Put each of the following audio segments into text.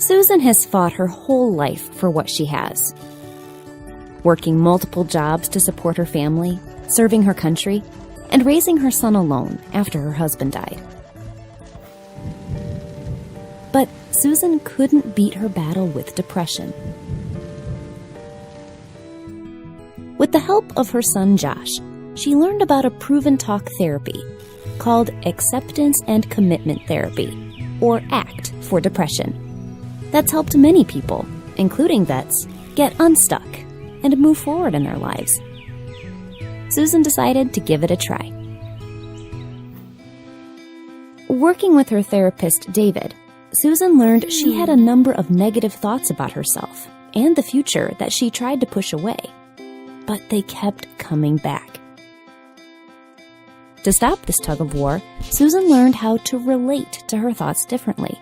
Susan has fought her whole life for what she has. Working multiple jobs to support her family, serving her country, and raising her son alone after her husband died. But Susan couldn't beat her battle with depression. With the help of her son Josh, she learned about a proven talk therapy called Acceptance and Commitment Therapy, or ACT for depression. That's helped many people, including vets, get unstuck and move forward in their lives. Susan decided to give it a try. Working with her therapist, David, Susan learned she had a number of negative thoughts about herself and the future that she tried to push away, but they kept coming back. To stop this tug of war, Susan learned how to relate to her thoughts differently,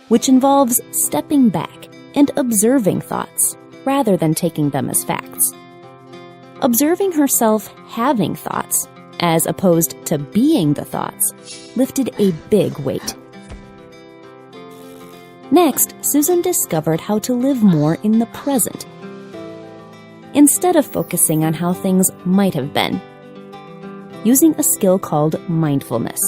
which involves stepping back and observing thoughts rather than taking them as facts. Observing herself having thoughts, as opposed to being the thoughts, lifted a big weight. Next, Susan discovered how to live more in the present, instead of focusing on how things might have been, using a skill called mindfulness.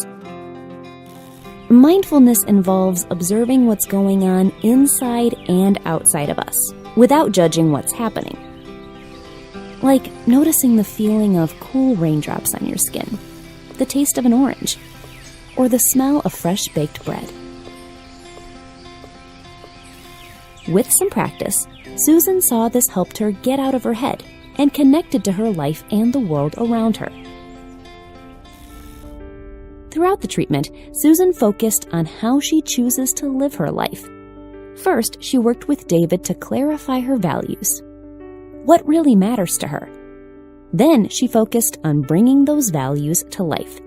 Mindfulness involves observing what's going on inside and outside of us, without judging what's happening. Like noticing the feeling of cool raindrops on your skin, the taste of an orange, or the smell of fresh baked bread. With some practice, Susan saw this helped her get out of her head and connected to her life and the world around her. Throughout the treatment, Susan focused on how she chooses to live her life. First, she worked with David to clarify her values. What really matters to her? Then she focused on bringing those values to life.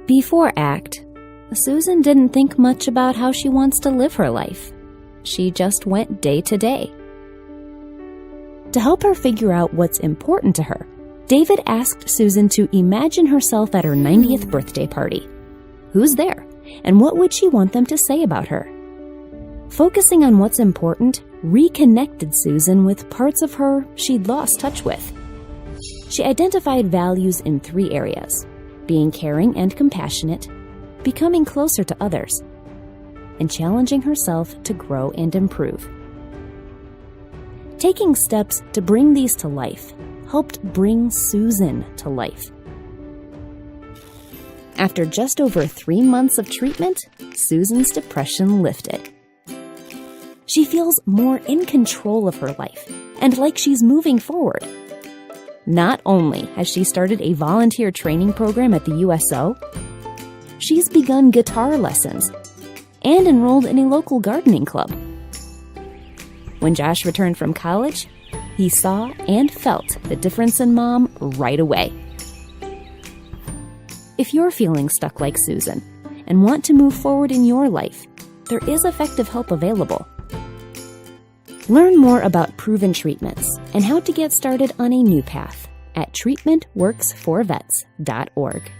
Before ACT, Susan didn't think much about how she wants to live her life. She just went day to day. To help her figure out what's important to her, David asked Susan to imagine herself at her 90th birthday party. Who's there, and what would she want them to say about her? Focusing on what's important reconnected Susan with parts of her she'd lost touch with. She identified values in 3 areas: being caring and compassionate, becoming closer to others, and challenging herself to grow and improve. Taking steps to bring these to life helped bring Susan to life. After just over 3 months of treatment, Susan's depression lifted. She feels more in control of her life and like she's moving forward. Not only has she started a volunteer training program at the USO, she's begun guitar lessons and enrolled in a local gardening club. When Josh returned from college, he saw and felt the difference in Mom right away. If you're feeling stuck like Susan and want to move forward in your life, there is effective help available. Learn more about proven treatments and how to get started on a new path at treatmentworksforvets.org.